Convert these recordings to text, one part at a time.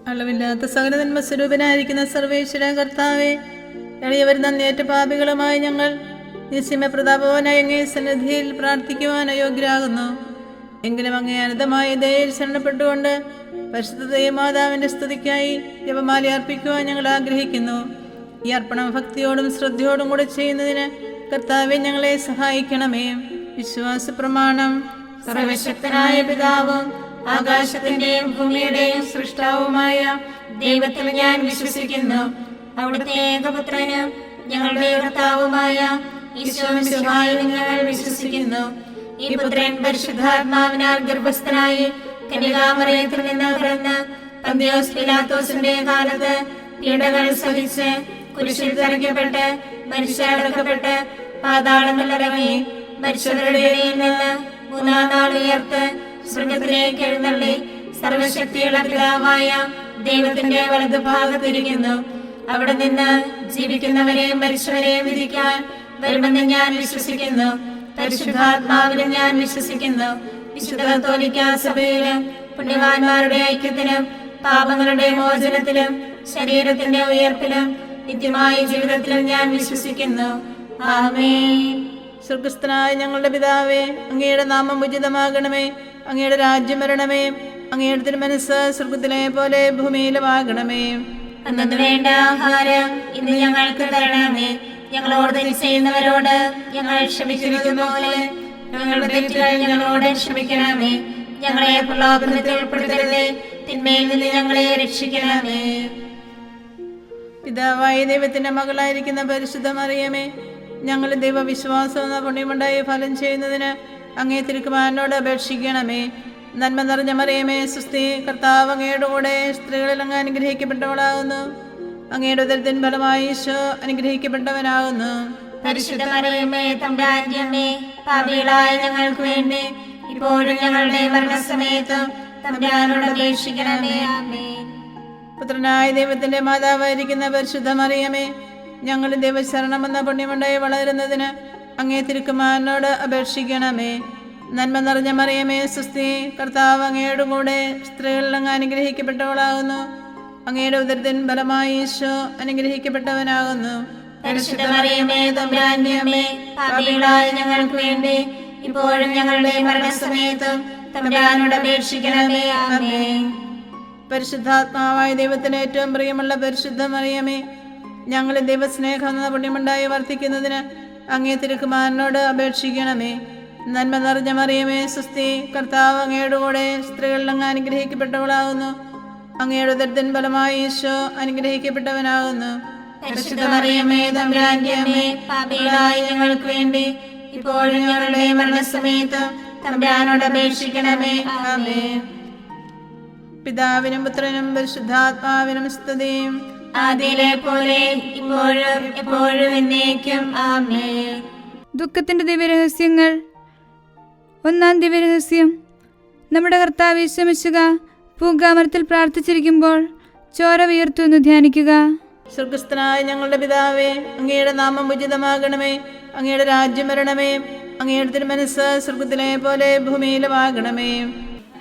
അളവില്ലാത്ത സകല നന്മ സ്വരൂപനായിരിക്കുന്ന സർവേശ്വര കർത്താവെ, എളിയവർ നന്ദിയേറ്റ പാപികളുമായി ഞങ്ങൾ നിസ്യമ പ്രതാപവാനായ അങ്ങേ സന്നിധിയിൽ പ്രാർത്ഥിക്കുവാൻ അയോഗ്യരാകുന്നു. എങ്കിലും അങ്ങേ അനന്തമായ ദയയിൽ ശരണപ്പെട്ടുകൊണ്ട് പരിശുദ്ധ ദൈവമാതാവിന്റെ സ്തുതിക്കായി ജപമാല അർപ്പിക്കുവാൻ ഞങ്ങൾ ആഗ്രഹിക്കുന്നു. ഈ അർപ്പണം ഭക്തിയോടും ശ്രദ്ധയോടും കൂടെ ചെയ്യുന്നതിന് കർത്താവെ ഞങ്ങളെ സഹായിക്കണമേ. വിശ്വാസ പ്രമാണം. സർവശക്തനായ പിതാവും ആകാശത്തിന്റെയും ഭൂമിയുടെയും സൃഷ്ടാവുമായ ദൈവത്തിൽ ഞാൻ വിശ്വസിക്കുന്നു. അവിടുത്തെ ഏകപുത്രനും ഞങ്ങളുടെ കർത്താവുമായ ഈശോമിശിഹായിൽ ഞങ്ങൾ വിശ്വസിക്കുന്നു. ഈ പുത്രൻ പരിശുദ്ധാത്മാവിനാൽ ഗർഭസ്ഥനായി കന്യകാമറിയത്തിൽ നിന്ന് പിറന്ന് പന്തിയോസ് പിലാത്തോസിന്റെ കാലത്ത് പീഡകൾ സഹിച്ച് കുരിശിൽ തറയ്ക്കപ്പെട്ട് മരിച്ചടക്കപ്പെട്ട് പാതാളങ്ങളിലിറങ്ങി മരിച്ചവരുടെ ഇടയിൽ നിന്ന് മൂന്നാം നാൾ ഉയർത്ത് സ്വർഗത്തിലേക്ക് എഴുന്നള്ളി സർവശക്തിയുള്ള പിതാവായ ദൈവത്തിന്റെ വലതുഭാഗത്തിരിക്കുന്നു. അവിടെ നിന്ന് ജീവിക്കുന്നവരെയും മരിച്ചവരെയും വിധിക്കാൻ വരുമെന്ന് ഞാൻ വിശ്വസിക്കുന്നു. പരിശുദ്ധാത്മാവിലും ഞാൻ വിശ്വസിക്കുന്നു. വിശുദ്ധ കത്തോലിക്കാ സഭയിലും പുണ്യവാന്മാരുടെ ഐക്യത്തിലും പാപങ്ങളുടെ മോചനത്തിലും ശരീരത്തിന്റെ ഉയർപ്പിലും നിത്യമായ ജീവിതത്തിലും ഞാൻ വിശ്വസിക്കുന്നു. ആമേൻ. സ്വർഗസ്ഥനായ ഞങ്ങളുടെ പിതാവേ, അങ്ങയുടെ നാമം ഉചിതമാകണമേ. അങ്ങയുടെ രാജ്യം വരണമേ. അങ്ങയുടെ തിരുമനസ്സ് സ്വർഗത്തിലെ പോലെ ഭൂമിയിലുമാകണമേ. അന്നു വേണ്ട ആഹാരം ഇന്ന് ഞങ്ങൾക്ക് തരണമേ. ഞങ്ങളോട് തെറ്റ് ചെയ്യുന്നവരോട് ഞങ്ങൾ ക്ഷമിച്ചിരിക്കുന്ന പോലെ ഞങ്ങളുടെ തെറ്റുകൾ ഞങ്ങളോട് ക്ഷമിക്കണമേ. ഞങ്ങളെ പ്രലോഭനത്തിൽ ഉൾപ്പെടുത്തരുതേ, തിന്മയിൽ നിന്ന് ഞങ്ങളെ രക്ഷിക്കണമേ. പിതാവായ ദൈവത്തിന്റെ മകളായിരിക്കുന്ന പരിശുദ്ധ മറിയമേ, ഞങ്ങൾ ദൈവവിശ്വാസം എന്ന പുണ്യമുണ്ടായി ഫലം ചെയ്യുന്നതിന് അങ്ങേ തിരുക്കുമാരനോട് അപേക്ഷിക്കണമേ. നന്മ നിറഞ്ഞ മറിയമേ, സുസ്ഥി, കർത്താവ് അങ്ങയുടെ കൂടെ സ്ത്രീകളിൽ അങ്ങ് അനുഗ്രഹിക്കപ്പെട്ടവളാകുന്നു. അങ്ങയുടെ ഉദരത്തിൻ ഫലമായി ഈശോ അനുഗ്രഹിക്കപ്പെട്ടവനാകുന്നു. പരിശുദ്ധ മറിയമേ, തമ്പുരാന്റെ അമ്മേ, പാപികളായ ഞങ്ങൾക്ക് വേണ്ടി ഇപ്പോഴും ഞങ്ങളുടെ മരണസമയത്തും തമ്പുരാനോട് അപേക്ഷിക്കണമേ. ആമേൻ. പുത്രനായ ദൈവത്തിന്റെ മാതാവായിരിക്കുന്ന പരിശുദ്ധ മറിയമേ, ഞങ്ങൾ ദൈവശരണമെന്ന പുണ്യമുണ്ടായി വളരുന്നതിന് അങ്ങേ തിരുക്കുമാരനോട് അപേക്ഷിക്കണമേ. നന്മ നിറഞ്ഞ മറിയമേ, സുസ്ഥി, കർത്താവ് അങ്ങയുടെ കൂടെ സ്ത്രീകളിൽ അങ്ങ് അനുഗ്രഹിക്കപ്പെട്ടവളാകുന്നു. അങ്ങയുടെ ഉദരത്തിൻ ഫലമായി ഈശോ അനുഗ്രഹിക്കപ്പെട്ടവനാകുന്നു. പരിശുദ്ധ മറിയമേ, തമ്പുരാന്റെ അമ്മേ, പാപികളായ ഞങ്ങൾക്ക് വേണ്ടി ഇപ്പോഴും ഞങ്ങളുടെ മരണസമയത്തും തമ്പുരാനോട് അപേക്ഷിക്കണമേ. ആമേൻ. പരിശുദ്ധാത്മാവായ ദൈവത്തിന് ഏറ്റവും പ്രിയമുള്ള പരിശുദ്ധ മറിയമേ, ഞങ്ങൾ ദൈവസ്നേഹം എന്ന പുണ്യമുണ്ടായി വർദ്ധിക്കുന്നതിന് അങ്ങേ തിരുക്കുമാരനോട് അപേക്ഷിക്കണമേ. നന്മ നിറഞ്ഞ മറിയമേ, സുസ്ഥി, കർത്താവ് അങ്ങയുടെ കൂടെ സ്ത്രീകളിൽ അങ്ങ് അനുഗ്രഹിക്കപ്പെട്ടവളാകുന്നു. അങ്ങയുടെ ഉദരത്തിൻ ഫലമായി ഈശോ അനുഗ്രഹിക്കപ്പെട്ടവനാകുന്നു. പരിശുദ്ധ മറിയമേ, തമ്പുരാന്റെ അമ്മേ, പാപികളായ ഞങ്ങൾക്ക് വേണ്ടി ഇപ്പോഴും ഞങ്ങളുടെ മരണസമയത്തും തമ്പുരാനോട് അപേക്ഷിക്കണമേ. ആമേൻ. പിതാവിനും പുത്രനും പരിശുദ്ധാത്മാവിനും സ്തുതിയും ആദിയിലെ പോലെ ഇപ്പോഴും എപ്പോഴും എന്നേക്കും. ആമേൻ. ദുഃഖത്തിന്റെ ദിവ്യരഹസ്യങ്ങൾ. ഒന്നാം ദിവ്യരഹസ്യം. നമ്മുടെ കർത്താവ് യേശു മിശിഹാ പൂങ്കാമരത്തിൽ പ്രാർത്ഥിച്ചിരിക്കുമ്പോൾ ചോര വിയർത്തു എന്ന് ധ്യാനിക്കുക. സ്വർഗസ്ഥനായ ഞങ്ങളുടെ പിതാവേ, അങ്ങയുടെ നാമം ഉചിതമാകണമേ. അങ്ങയുടെ രാജ്യം വരണമേ. അങ്ങയുടെ തിരുമനസ്സ് സ്വർഗത്തിലെ പോലെ ഭൂമിയിലുമാകണമേ.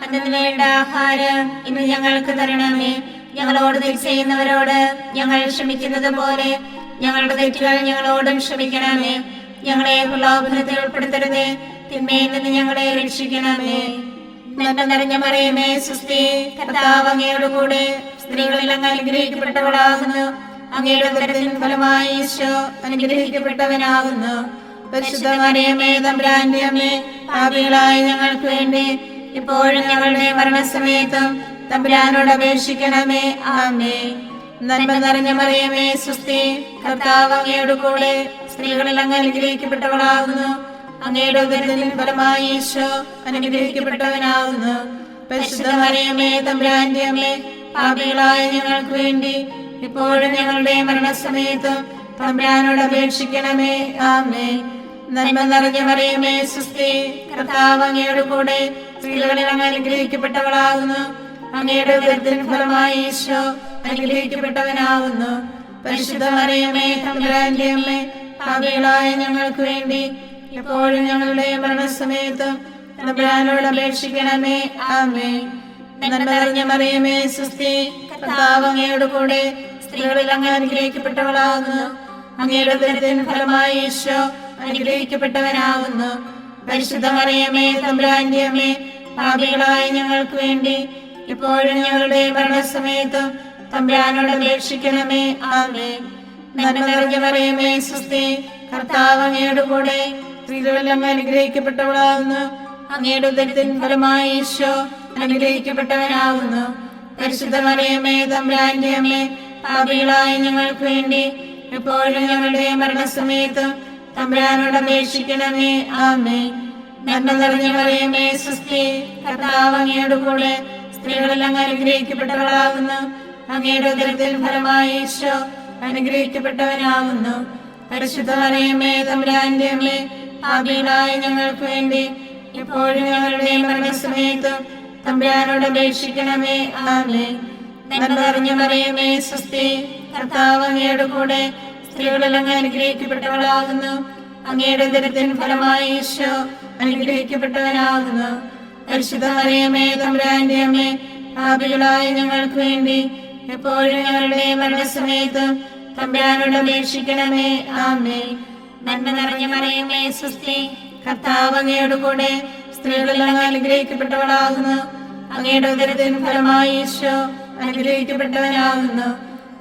അന്നു വേണ്ട ആഹാരം ഇന്ന് ഞങ്ങൾക്ക് തരണമേ. ഞങ്ങളോട് തെറ്റ് ചെയ്യുന്നവരോട് ഞങ്ങൾ ക്ഷമിക്കുന്നത് പോലെ ഞങ്ങളുടെ തെറ്റുകൾ ഞങ്ങളോടും ക്ഷമിക്കണമേ. ഞങ്ങളെ പ്രലോഭനത്തിൽ ഉൾപ്പെടുത്തരുതേ, തിന്മയിൽ നിന്ന് ഞങ്ങളെ രക്ഷിക്കണമേ. നന്മ നിറഞ്ഞ മറിയമേ, സുസ്ഥി, കർത്താവ് അങ്ങയുടെ കൂടെ സ്ത്രീകളിൽ അങ്ങ് അനുഗ്രഹിക്കപ്പെട്ടവളാകുന്നു. അങ്ങയുടെ ഉദരത്തിൻ ഫലമായി ഈശോ അനുഗ്രഹിക്കപ്പെട്ടവനാകുന്നു. പരിശുദ്ധ മറിയമേ, തമ്പുരാന്റെ അമ്മേ, പാപികളായ ഞങ്ങൾക്ക് വേണ്ടി ഇപ്പോഴും ഞങ്ങളുടെ മരണസമയത്തും തമ്പുരാനോട് അപേക്ഷിക്കണമേ. ആമേൻ. നന്മ നിറഞ്ഞ മറിയമേ, സുസ്ഥി, കർത്താവ് അങ്ങയുടെ കൂടെ സ്ത്രീകളിൽ അങ്ങ് അനുഗ്രഹിക്കപ്പെട്ടവളാകുന്നു. അങ്ങയുടെ ഉദരത്തിൻ ഫലമായി ഈശോ അനുഗ്രഹിക്കപ്പെട്ടവനാകുന്നു. പരിശുദ്ധ മറിയമേ, തമ്പുരാന്റെ അമ്മേ, പാപികളായ ഞങ്ങൾക്ക് വേണ്ടി ഇപ്പോഴും ഞങ്ങളുടെ മരണസമയത്തും തമ്പുരാനോട് അപേക്ഷിക്കണമേ. ആമേൻ. നന്മ നിറഞ്ഞ മറിയമേ, സുസ്ഥി, കർത്താവ് അങ്ങയുടെ കൂടെ സ്ത്രീകളിൽ അങ്ങ് അനുഗ്രഹിക്കപ്പെട്ടവളാകുന്നു. അങ്ങയുടെ ഉദരത്തിൻ ഫലമായി ഈശോ അനുഗ്രഹിക്കപ്പെട്ടവനാകുന്നു. പരിശുദ്ധ മറിയമേ, തമ്പുരാന്റെ അമ്മേ, പാപികളായ ഞങ്ങൾക്ക് വേണ്ടി ഇപ്പോഴും ഞങ്ങളുടെ മരണസമയത്തും തമ്പുരാനോട് അപേക്ഷിക്കണമേ. ആമേൻ. നന്മ നിറഞ്ഞ മറിയമേ, സുസ്ഥി, കർത്താവ് അങ്ങയുടെ കൂടെ സ്ത്രീകളിൽ അങ്ങ് അനുഗ്രഹിക്കപ്പെട്ടവളാകുന്നു. അങ്ങയുടെ ഉദരത്തിൻ ഫലമായി ഈശോ അനുഗ്രഹിക്കപ്പെട്ടവനാകുന്നു. പരിശുദ്ധ മറിയമേ, തമ്പുരാന്റെ അമ്മേ, പാപികളായ ഞങ്ങൾക്ക് വേണ്ടി ഇപ്പോഴും ഞങ്ങളുടെ മരണസമയത്തും തമ്പുരാനോട് അപേക്ഷിക്കണമേ. ആമേൻ. നന്മ നിറഞ്ഞ മറിയമേ, സ്വസ്തി, കർത്താവ് അങ്ങയുടെ കൂടെ സ്ത്രീകളിൽ അങ്ങ് അനുഗ്രഹിക്കപ്പെട്ടവളാകുന്നു. അങ്ങയുടെ ഉദരത്തിൻ ഫലമായി ഈശോ അനുഗ്രഹിക്കപ്പെട്ടവനാകുന്നു. പരിശുദ്ധ മറിയമേ, തമ്പുരാന്റെ അമ്മേ, പാപികളായ ഞങ്ങൾക്ക് വേണ്ടി എപ്പോഴും ഞങ്ങളുടെ മരണസമയത്തും തമ്പുരാനോട് അപേക്ഷിക്കണമേ. ആമേൻ. നന്മ നിറഞ്ഞ മറിയമേ, സ്വസ്തി, കർത്താവ് അങ്ങയുടെ കൂടെ സ്ത്രീകളിൽ അങ്ങ് അനുഗ്രഹിക്കപ്പെട്ടവളാകുന്നു. അങ്ങയുടെ ഉദരത്തിൻ ഫലമായി ഈശോ അനുഗ്രഹിക്കപ്പെട്ടവനാകുന്നു. പരിശുദ്ധ മറിയമേ, തമ്പുരാന്റെ അമ്മേ, പാപികളായ ഞങ്ങൾക്ക് വേണ്ടി ഇപ്പോഴും ഞങ്ങളുടെ മരണസമയത്തും തമ്പുരാനോട് അപേക്ഷിക്കണമേ. ആമേൻ. നന്മ നിറഞ്ഞ മറിയമേ, സ്വസ്തി, കർത്താവ് അങ്ങയുടെ കൂടെ സ്ത്രീകളിൽ അങ്ങ് അനുഗ്രഹിക്കപ്പെട്ടവളാകുന്നു. അങ്ങയുടെ ഉദരത്തിൻ ഫലമായി ഈശോ അനുഗ്രഹിക്കപ്പെട്ടവനാകുന്നു. പരിശുദ്ധ മറിയമേ, തമ്പുരാന്റെ അമ്മേ, പാപികളായ ഞങ്ങൾക്ക് വേണ്ടി എപ്പോഴും ഞങ്ങളുടെ മരണസമയത്തും തമ്പുരാനോട് അപേക്ഷിക്കണമേ. ആമേൻ. നന്മ നിറഞ്ഞ മറിയമേ, സ്വസ്തി, കർത്താവ് അങ്ങയുടെ കൂടെ സ്ത്രീകളിൽ അങ്ങ് അനുഗ്രഹിക്കപ്പെട്ടവളാകുന്നു. അങ്ങയുടെ ഉദരത്തിൻ ഫലമായി ഈശോ അനുഗ്രഹിക്കപ്പെട്ടവനാകുന്നു.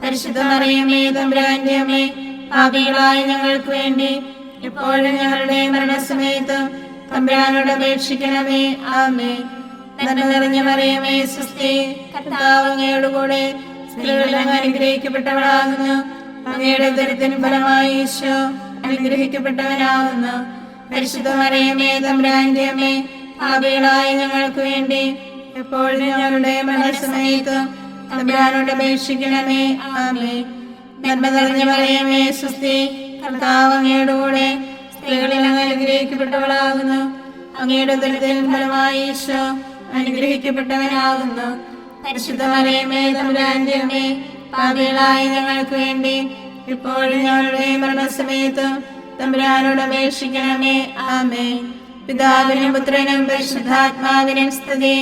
പരിശുദ്ധ മറിയമേ, തമ്പുരാന്റെ അമ്മേ, പാപികളായ ഞങ്ങൾക്ക് വേണ്ടി ഇപ്പോഴും ഞങ്ങളുടെ മരണസമയത്തും തമ്പുരാനോട് അപേക്ഷിക്കണമേ. ആമേൻ. നന്മ നിറഞ്ഞ മറിയമേ, സ്വസ്തി, കർത്താവ് അങ്ങയുടെ കൂടെ സ്ത്രീകളിൽ അങ്ങ് അനുഗ്രഹിക്കപ്പെട്ടവളാകുന്നു. അങ്ങയുടെ ഉദരത്തിൻ ഫലമായി ഈശോ അനുഗ്രഹിക്കപ്പെട്ടവനാകുന്നു. പരിശുദ്ധ മറിയമേ, തമ്പുരാന്റെ അമ്മേ, പാപികളായ ഞങ്ങൾക്ക് വേണ്ടി എപ്പോഴും ഞങ്ങളുടെ മരണസമയത്തും തമ്പുരാനോട് അപേക്ഷിക്കണമേ. ആമേൻ. നന്മ നിറഞ്ഞ മറിയമേ, സ്വസ്തി, കർത്താവ് അങ്ങയുടെ കൂടെ സ്ത്രീകളിൽ അങ്ങ് അനുഗ്രഹിക്കപ്പെട്ടവളാകുന്നു. അങ്ങയുടെ ഉദരത്തിൻ ഫലമായി ഈശോ അനുഗ്രഹിക്കപ്പെട്ടവനാകുന്നു. പരിശുദ്ധ മറിയമേ, തമ്പുരാന്റെ അമ്മേ, പാപികളായ ഞങ്ങൾക്ക് വേണ്ടി ഇപ്പോഴും ഞങ്ങളുടെ മരണസമയത്തും തമ്പുരാനോട് അപേക്ഷിക്കണമേ. ആമേൻ. പിതാവിനും പുത്രനും പരിശുദ്ധാത്മാവിനും സ്തുതി,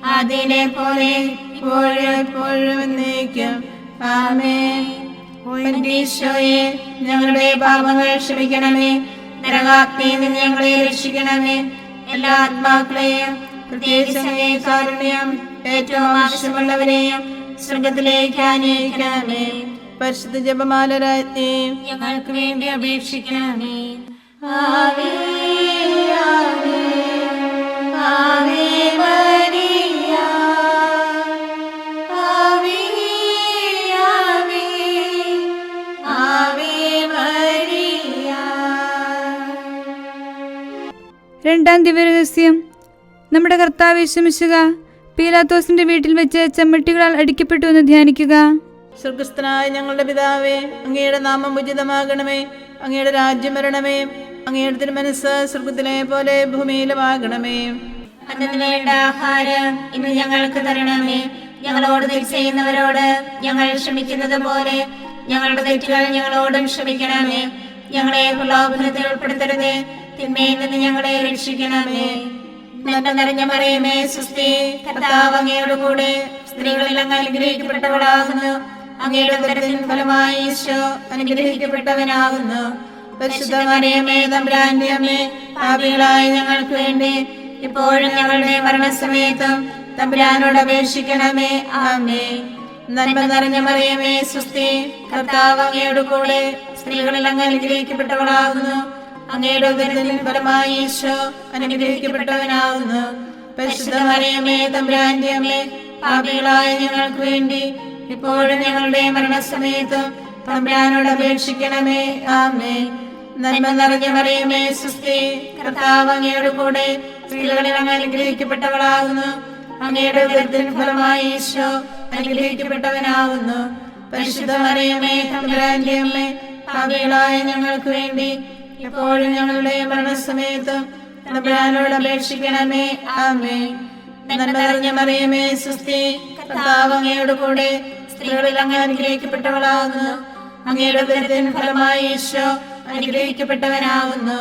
ആദിയിലെ പോലെ ഇപ്പോഴും എപ്പോഴും എന്നേക്കും. ആമേൻ. ഈശോയെ, ഞങ്ങളുടെ പാപങ്ങൾ ക്ഷമിക്കണമേ. നരകാഗ്നിയിൽ നിന്ന് ഞങ്ങളെ രക്ഷിക്കണമേ. എല്ലാ ആത്മാക്കളെയും പ്രത്യേകിച്ച് അങ്ങേ കാരുണ്യം ഏറ്റവും ആവശ്യമുള്ളവരെയും സ്വർഗത്തിലേക്ക് ആനയിക്കണമേ. പരിശുദ്ധ ജപമാല രാജ്ഞി, ഞങ്ങൾക്ക് വേണ്ടി അപേക്ഷിക്കണമേ. ആവേ ആവേ ആവേ മരിയ, ആവേ ആവേ ആവേ മരിയ. രണ്ടാം ദിവ്യരഹസ്യം. നമ്മുടെ കർത്താവ് യേശുമിശിഹ പീലാത്തോസിന്റെ വീട്ടിൽ വെച്ച് ചെമ്മട്ടികളാൽ അടിക്കപ്പെട്ടു എന്ന് ധ്യാനിക്കുക. സ്വർഗസ്ഥനായ ഞങ്ങളുടെ പിതാവേ, അങ്ങയുടെ നാമം ഉചിതമാകണമേ. അങ്ങയുടെ രാജ്യം വരണമേ. അങ്ങയുടെ തിരുമനസ്സ് സ്വർഗത്തിലെ പോലെ ഭൂമിയിലുമാകണമേ. അന്നു വേണ്ട ആഹാരം ഇന്ന് ഞങ്ങൾക്ക് തരണമേ. ഞങ്ങളോട് തെറ്റ് ചെയ്യുന്നവരോട് ഞങ്ങൾ ക്ഷമിക്കുന്നത് പോലെ ഞങ്ങളുടെ തെറ്റുകൾ ഞങ്ങളോടും ക്ഷമിക്കണമേ. ഞങ്ങളെ പ്രലോഭനത്തിൽ ഉൾപ്പെടുത്തരുതേ, തിന്മയിൽ നിന്ന് ഞങ്ങളെ രക്ഷിക്കണമേ. നന്മ നിറഞ്ഞ മറിയമേ, സ്വസ്തി, കർത്താവ് അങ്ങയുടെ കൂടെ സ്ത്രീകളിൽ അങ്ങ് അനുഗ്രഹിക്കപ്പെട്ടവളാകുന്നു. അങ്ങയുടെ ഉദരത്തിൻ ഫലമായി ഈശോ അനുഗ്രഹിക്കപ്പെട്ടവനാകുന്നു. പരിശുദ്ധ മറിയമേ, തമ്പുരാന്റെ അമ്മേ, പാപികളായ ഞങ്ങൾക്ക് വേണ്ടി ഇപ്പോഴും ഞങ്ങളുടെ മരണസമയത്തും തമ്പുരാനോട് അപേക്ഷിക്കണമേ. ആമേൻ. നന്മ നിറഞ്ഞ മറിയമേ, സ്വസ്തി, കർത്താവ് അങ്ങയുടെ കൂടെ സ്ത്രീകളിൽ അങ്ങ് അനുഗ്രഹിക്കപ്പെട്ടവളാകുന്നു. അങ്ങയുടെ ഉദരത്തിൻ ഫലമായി ഈശോ അനുഗ്രഹിക്കപ്പെട്ടവനാകുന്നു. പരിശുദ്ധ മറിയമേ, തമ്പുരാന്റെ അമ്മേ, പാപികളായ ഞങ്ങൾക്ക് വേണ്ടി ഇപ്പോഴും ഞങ്ങളുടെ മരണസമയത്തും തമ്പുരാനോട് അപേക്ഷിക്കണമേ. ആമേൻ. നന്മ നിറഞ്ഞ മറിയമേ, സ്വസ്തി, കർത്താവ് അങ്ങയുടെ കൂടെ സ്ത്രീകളിൽ അങ്ങ് അനുഗ്രഹിക്കപ്പെട്ടവളാകുന്നു. അങ്ങയുടെ ഉദരത്തിൻ ഫലമായി ഈശോ അനുഗ്രഹിക്കപ്പെട്ടവനാകുന്നു. പരിശുദ്ധ മറിയമേ, തമ്പുരാന്റെ അമ്മേ, പാപികളായ ഞങ്ങൾക്ക് വേണ്ടി എപ്പോഴും ഞങ്ങളുടെ മരണസമയത്തും തമ്പുരാനോട് അപേക്ഷിക്കണമേ. ആമേൻ. നന്മ നിറഞ്ഞ മറിയമേ, സ്വസ്തി, കർത്താവ് അങ്ങയുടെ കൂടെ സ്ത്രീകളിൽ അങ്ങ് അനുഗ്രഹിക്കപ്പെട്ടവളാകുന്നു. അങ്ങയുടെ ഉദരത്തിൻ ഫലമായി ഈശോ അനുഗ്രഹിക്കപ്പെട്ടവനാകുന്നു.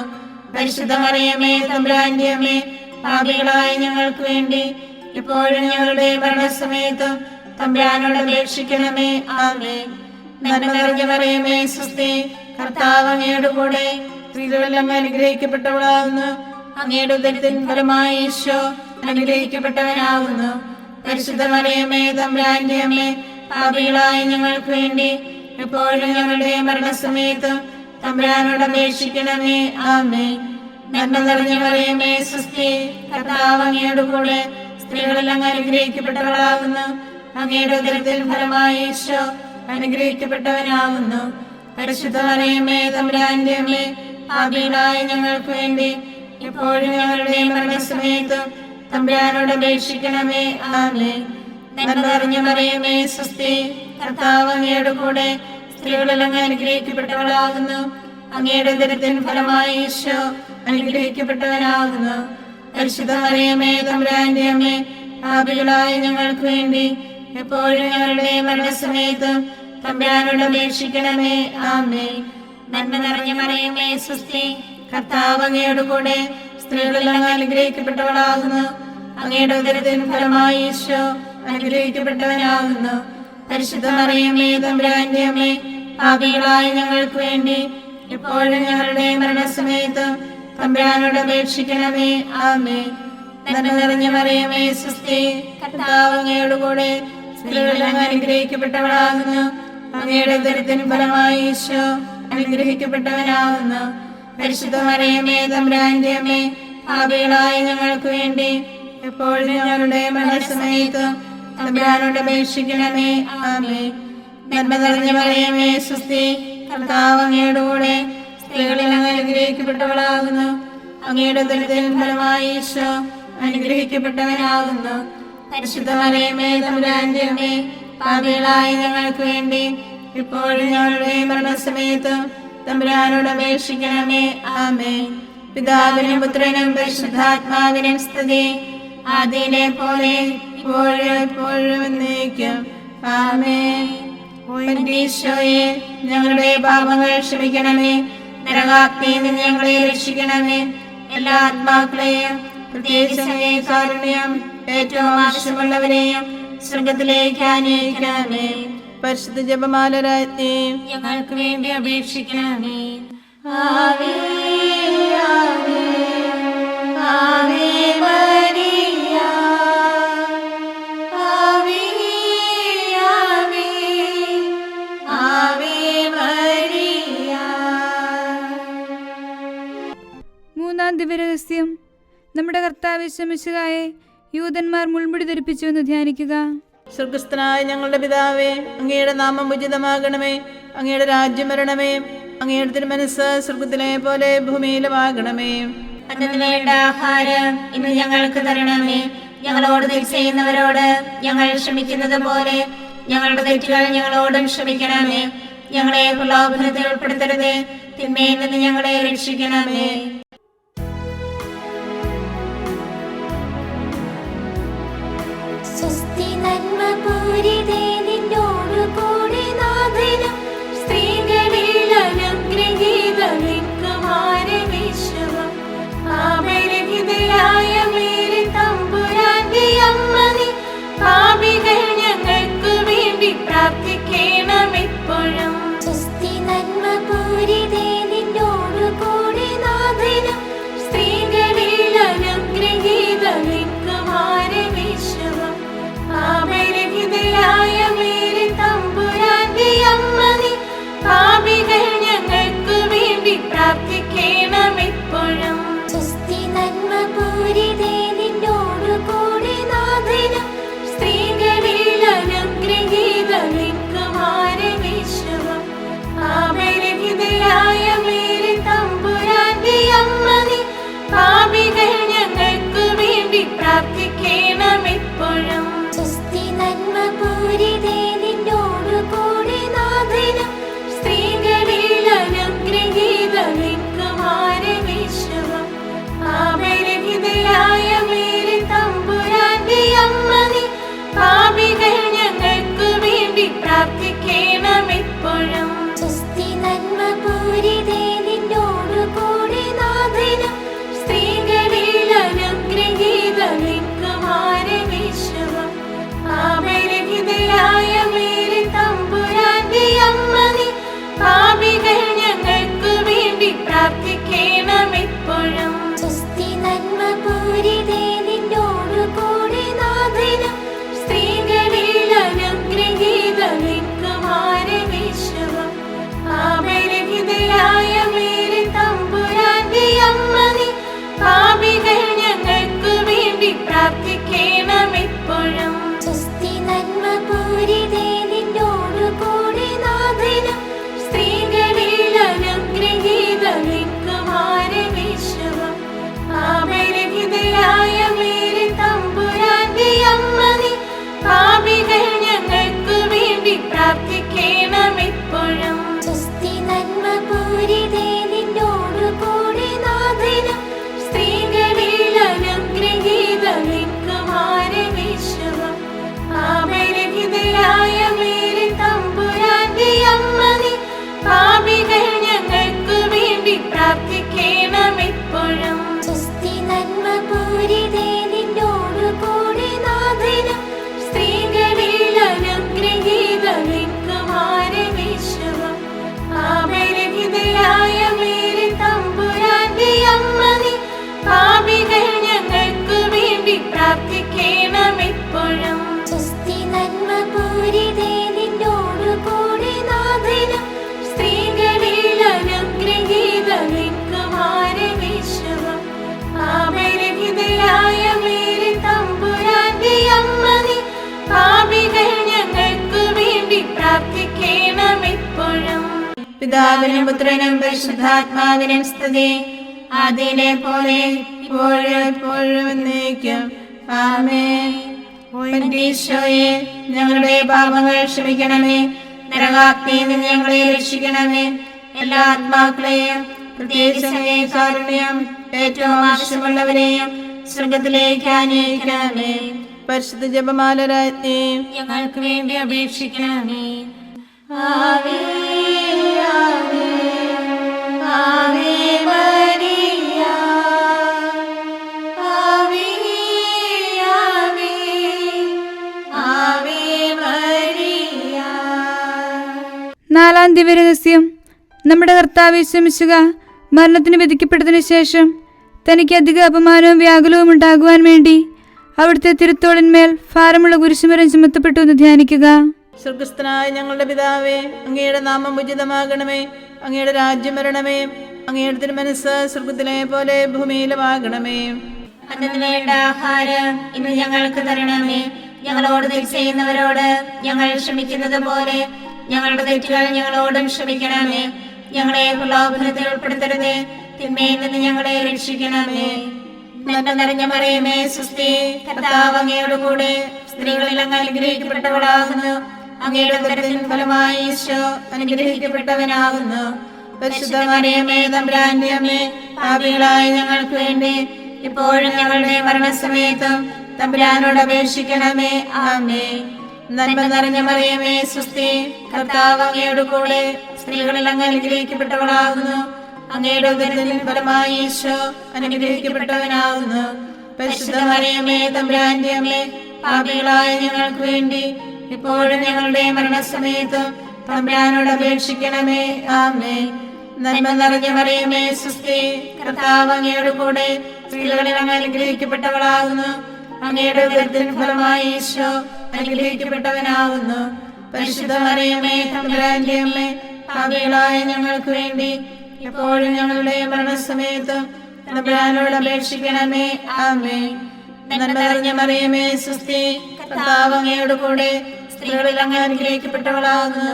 പരിശുദ്ധ മറിയമേ, തമ്പുരാന്റെ അമ്മേ, പാപികളായ ഞങ്ങൾക്ക് വേണ്ടി ഇപ്പോഴും ഞങ്ങളുടെ മരണസമയത്തും തമ്പുരാനോട് അപേക്ഷിക്കണമേ. ആമേൻ. നന്മ നിറഞ്ഞ മറിയമേ സ്വസ്തി, കർത്താവ് അങ്ങയുടെ കൂടെ സ്ത്രീകളിൽ അങ്ങ് അനുഗ്രഹിക്കപ്പെട്ടവളാകുന്നു. അങ്ങയുടെ ഉദരത്തിൻ ഫലമായി ഈശോ അനുഗ്രഹിക്കപ്പെട്ടവനാകുന്നു. പരിശുദ്ധ മറിയമേ തമ്പുരാന്റെ അമ്മേ, പാപികളായ ഞങ്ങൾക്ക് വേണ്ടി എപ്പോഴും ഞങ്ങളുടെ മരണസമയത്ത് തമ്പുരാനോട് അപേക്ഷിക്കണമേ. ആമേൻ. നന്മ നിറഞ്ഞ മറിയമേ സ്വസ്തി, കർത്താവ് അങ്ങയുടെ കൂടെ സ്ത്രീകളിൽ അങ്ങ് അനുഗ്രഹിക്കപ്പെട്ടവളാകുന്നു. അങ്ങയുടെ ഉദരത്തിൻ ഫലമായി ഈശോ അനുഗ്രഹിക്കപ്പെട്ടവനാകുന്നു. പരിശുദ്ധ മറിയമേ തമ്പുരാന്റെ അമ്മേ, പാപികളായ ഞങ്ങൾക്ക് വേണ്ടി എപ്പോഴും ഞങ്ങളുടെ മരണസമയത്ത് തമ്പുരാനോട് അപേക്ഷിക്കണമേ. ആമേൻ. നന്മ നിറഞ്ഞ മറിയമേ സ്വസ്തി, കർത്താവ് അങ്ങയുടെ കൂടെ സ്ത്രീകളിൽ അങ്ങ് അനുഗ്രഹിക്കപ്പെട്ടവളാകുന്നു. അങ്ങയുടെ ഉദരത്തിൻ ഫലമായി ഈശോ അനുഗ്രഹിക്കപ്പെട്ടവനാകുന്നു. പരിശുദ്ധ മറിയമേ തമ്പുരാന്റെ അമ്മേ, പാപികളായ ഞങ്ങൾക്ക് വേണ്ടി എപ്പോഴും ഞങ്ങളുടെ മരണസമയത്ത് തമ്പുരാനോട് അപേക്ഷിക്കണമേ. ആമേൻ. നന്മ നിറഞ്ഞ മറിയമേ സ്വസ്തി, കർത്താവ് അങ്ങയുടെ കൂടെ സ്ത്രീകളിൽ അങ്ങ് അനുഗ്രഹിക്കപ്പെട്ടവളാകുന്നു. അങ്ങയുടെ ഉദരത്തിൻ ഫലമായി ഈശോ അനുഗ്രഹിക്കപ്പെട്ടവനാകുന്നു. പരിശുദ്ധ മറിയമേ തമ്പുരാന്റെ അമ്മേ, പാപികളായ ഞങ്ങൾക്ക് വേണ്ടി എപ്പോഴും ഞങ്ങളുടെ മരണസമയത്ത് തമ്പുരാനോട് അപേക്ഷിക്കണമേ. ആമേൻ. നന്മ നിറഞ്ഞ മറിയമേ സ്വസ്തി, കർത്താവ് അങ്ങയുടെ കൂടെ സ്ത്രീകളിൽ അങ്ങ് അനുഗ്രഹിക്കപ്പെട്ടവളാകുന്നു. അങ്ങയുടെ ഉദരത്തിൻ ഫലമായി ഈശോ അനുഗ്രഹിക്കപ്പെട്ടവനാകുന്നു. പരിശുദ്ധ മറിയമേ തമ്പുരാന്റെ അമ്മേ, പാപികളായ ഞങ്ങൾക്ക് വേണ്ടി എപ്പോഴും ഞങ്ങളുടെ മരണസമയത്ത് തമ്പുരാനോട് അപേക്ഷിക്കണമേ. ആമേൻ. നന്മ നിറഞ്ഞ മറിയമേ സ്വസ്തി, കർത്താവ് അങ്ങയുടെ കൂടെ സ്ത്രീകളിൽ അങ്ങ് അനുഗ്രഹിക്കപ്പെട്ടവളാകുന്നു. അങ്ങയുടെ ഉദരത്തിൻ ഫലമായി ഈശോ അനുഗ്രഹിക്കപ്പെട്ടവനാകുന്നു. പരിശുദ്ധ മറിയമേ തമ്പുരാന്റെ അമ്മേ, പാപികളായ ഞങ്ങൾക്ക് വേണ്ടി ഇപ്പോഴും ഞങ്ങളുടെ മരണസമയത്ത് തമ്പുരാനോട് അപേക്ഷിക്കണമേ. ആമേൻ. പിതാവിനും പുത്രനും പരിശുദ്ധാത്മാവിനും സ്തുതി, ആദിയിലെ പോലെ ഇപ്പോഴും എപ്പോഴും എന്നേക്കും. ആമേൻ. ഈശോയെ, ഞങ്ങളുടെ പാപങ്ങൾ ക്ഷമിക്കണമേ. നരകാഗ്നിയിൽ നിന്ന് ഞങ്ങളെ രക്ഷിക്കണമേ. എല്ലാ ആത്മാക്കളെയും പ്രത്യേകിച്ച് കാരുണ്യം ഏറ്റവും ആവശ്യമുള്ളവരെയും സ്വർഗത്തിലേക്ക് ആനയിക്കണമേ. പരിശുദ്ധ ജപമാല രാജ്ഞി, ഞങ്ങൾക്ക് വേണ്ടി അപേക്ഷിക്കണമേ. ആവേ ആവേ ആവേ മരിയ, ആവേ ആവേ ആവേ മരിയ. മൂന്നാം ദിവ്യരഹസ്യം, നമ്മുടെ കർത്താവ് യേശുമിശിഹായെ യൂദന്മാർ മുൾമുടി ധരിപ്പിച്ചു എന്ന് ധ്യാനിക്കുക. സ്വർഗസ്ഥനായ ഞങ്ങളുടെ പിതാവേ, അങ്ങയുടെ നാമം ഉചിതമാകണമേ. അങ്ങയുടെ രാജ്യം വരണമേ. അങ്ങയുടെ തിരുമനസ്സ് സ്വർഗത്തിലെ പോലെ ഭൂമിയിലുമാകണമേ. അന്നന്ന് വേണ്ട ആഹാരം ഇന്ന് ഞങ്ങൾക്ക് തരണമേ. ഞങ്ങളോട് തെറ്റ് ചെയ്യുന്നവരോട് ഞങ്ങൾ ക്ഷമിക്കുന്നത് പോലെ ഞങ്ങളുടെ തെറ്റുകൾ ഞങ്ങളോടും ക്ഷമിക്കണമേ. ഞങ്ങളെ പ്രലോഭനത്തിൽ ഉൾപ്പെടുത്തരുതേ, തിന്മയിൽ നിന്ന് ഞങ്ങളെ രക്ഷിക്കണമേ. സ്വസ്തി നന്മ പൂരിതേ നിന്നോടു കൂടെ നാഥനും സ്ത്രീകളിൽ അനുഗ്രഹീതനിൻ കുമാരനീശുവും പാപരഹിതയായ മേരി തമ്പുരാന്റെ അമ്മ നീ പാപികൾ ഞങ്ങൾക്ക് വേണ്ടി പ്രാർത്ഥിക്കണമെപ്പോഴും. സ്വസ്തി നന്മ പൂരിതേ നിന്നോടു കൂടെ നാഥനും സ്ത്രീകളിൽ അനുഗ്രഹീതനിൻ കുമാരനീശുവും പാപരഹിതയായ മേരി തമ്പുരാന്റെ അമ്മ നീ പാപികൾ ഞങ്ങൾക്ക് വേണ്ടി പ്രാർത്ഥിക്കണമെപ്പോഴും. പിതാവിനും പുത്രനും പരിശുദ്ധാത്മാവിനും സ്തുതി. ആദിയിലെ പോലെ ഇപ്പോഴും എപ്പോഴും എന്നേക്കും. ആമേൻ. ഈശോയെ, ഞങ്ങളുടെ പാപങ്ങൾ ക്ഷമിക്കണമേ. നരകാഗ്നിയിൽ നിന്ന് ഞങ്ങളെ രക്ഷിക്കണമേ. എല്ലാ ആത്മാക്കളെയും, പ്രത്യേകിച്ച് അങ്ങേ കാരുണ്യം ഏറ്റവും ആവശ്യമുള്ളവരെയും സ്വർഗത്തിലേക്ക് ആനയിക്കണമേ. പരിശുദ്ധ ജപമാല രാജ്ഞി, ഞങ്ങൾക്ക് വേണ്ടി അപേക്ഷിക്കണമേ. ആവേ ആവേ ആവേ മരിയ, ആവേ ആവേ ആവേ മരിയ. നാലാം ദിവ്യരഹസ്യം. നമ്മുടെ കർത്താവ് യേശുമിശിഹ മരണത്തിന് വിധിക്കപ്പെട്ടതിനു ശേഷം തനിക്ക് അധിക അപമാനവും വ്യാകുലവും ഉണ്ടാകുവാൻ വേണ്ടി അവിടുത്തെ തിരുത്തോളിന്മേൽ ഭാരമുള്ള കുരിശുമരം ചുമത്തപ്പെട്ടു എന്ന് ധ്യാനിക്കുക. സ്വർഗസ്ഥനായ ഞങ്ങളുടെ പിതാവേ, അങ്ങയുടെ നാമം ഉചിതമാകണമേ. അങ്ങയുടെ രാജ്യം വരണമേ. അങ്ങയുടെ തിരുമനസ്സ് സ്വർഗത്തിലെ പോലെ ഭൂമിയിലുമാകണമേ. അന്നു വേണ്ട ആഹാരം ഇന്ന് ഞങ്ങൾക്ക് തരണമേ. ഞങ്ങളോട് തെറ്റ് ചെയ്യുന്നവരോട് ഞങ്ങൾ ക്ഷമിക്കുന്നത് പോലെ ഞങ്ങളുടെ തെറ്റുകൾ ഞങ്ങളോടും ക്ഷമിക്കണമേ. ഞങ്ങളെ പ്രലോഭനത്തിൽ ഉൾപ്പെടുത്തരുതേ, തിന്മയിൽ നിന്ന് ഞങ്ങളെ രക്ഷിക്കണമേ. നന്മ നിറഞ്ഞ മറിയമേ, സ്വസ്തി, കർത്താവ് അങ്ങയോട് കൂടെ സ്ത്രീകളിൽ അങ്ങ് അനുഗ്രഹിക്കപ്പെട്ടവളാകുന്നു. അങ്ങയുടെ ഉദരത്തിൻ ഫലമായി ഈശോ അനുഗ്രഹിക്കപ്പെട്ടവനാകുന്നു. പരിശുദ്ധ മറിയമേ, തമ്പുരാന്റെ അമ്മേ, പാപികളായ ഞങ്ങൾക്ക് വേണ്ടി ഇപ്പോഴും ഞങ്ങളുടെ മരണസമയത്തും തമ്പുരാനോട് അപേക്ഷിക്കണമേ. ആമേൻ. നന്മ നിറഞ്ഞ മറിയമേ, സ്വസ്തി, കർത്താവ് അങ്ങയോട് കൂടെ സ്ത്രീകളിൽ അങ്ങ് അനുഗ്രഹിക്കപ്പെട്ടവളാകുന്നു. അങ്ങയുടെ ഉദരത്തിൻ ഫലമായി ഈശോ അനുഗ്രഹിക്കപ്പെട്ടവനാകുന്നു. പരിശുദ്ധ മറിയമേ, തമ്പുരാന്റെ അമ്മേ, പാപികളായ ഞങ്ങൾക്ക് വേണ്ടി ഇപ്പോഴും ഞങ്ങളുടെ മരണസമയത്തും തമ്പുരാനോട് അപേക്ഷിക്കണമേ. ആമേൻ. നന്മ നിറഞ്ഞ മറിയമേ, സ്വസ്തി, കർത്താവ് അങ്ങയോട് കൂടെ സ്ത്രീകളിൽ അങ്ങ് അനുഗ്രഹിക്കപ്പെട്ടവളാകുന്നു. അങ്ങയുടെ ഉദരത്തിൻ ഫലമായി ഈശോ അനുഗ്രഹിക്കപ്പെട്ടവനാകുന്നു. പരിശുദ്ധ മറിയമേ, തമ്പുരാന്റെ അമ്മേ, പാപികളായ ഞങ്ങൾക്ക് വേണ്ടി ഇപ്പോഴും ഞങ്ങളുടെ മരണസമയത്തും തമ്പുരാനോട് അപേക്ഷിക്കണമേ. ആമേൻ. നന്മ നിറഞ്ഞ മറിയമേ, സ്വസ്തി, കർത്താവ് അങ്ങയോട് കൂടെ സ്ത്രീകളിൽ അങ്ങ് അനുഗ്രഹിക്കപ്പെട്ടവളാകുന്നു.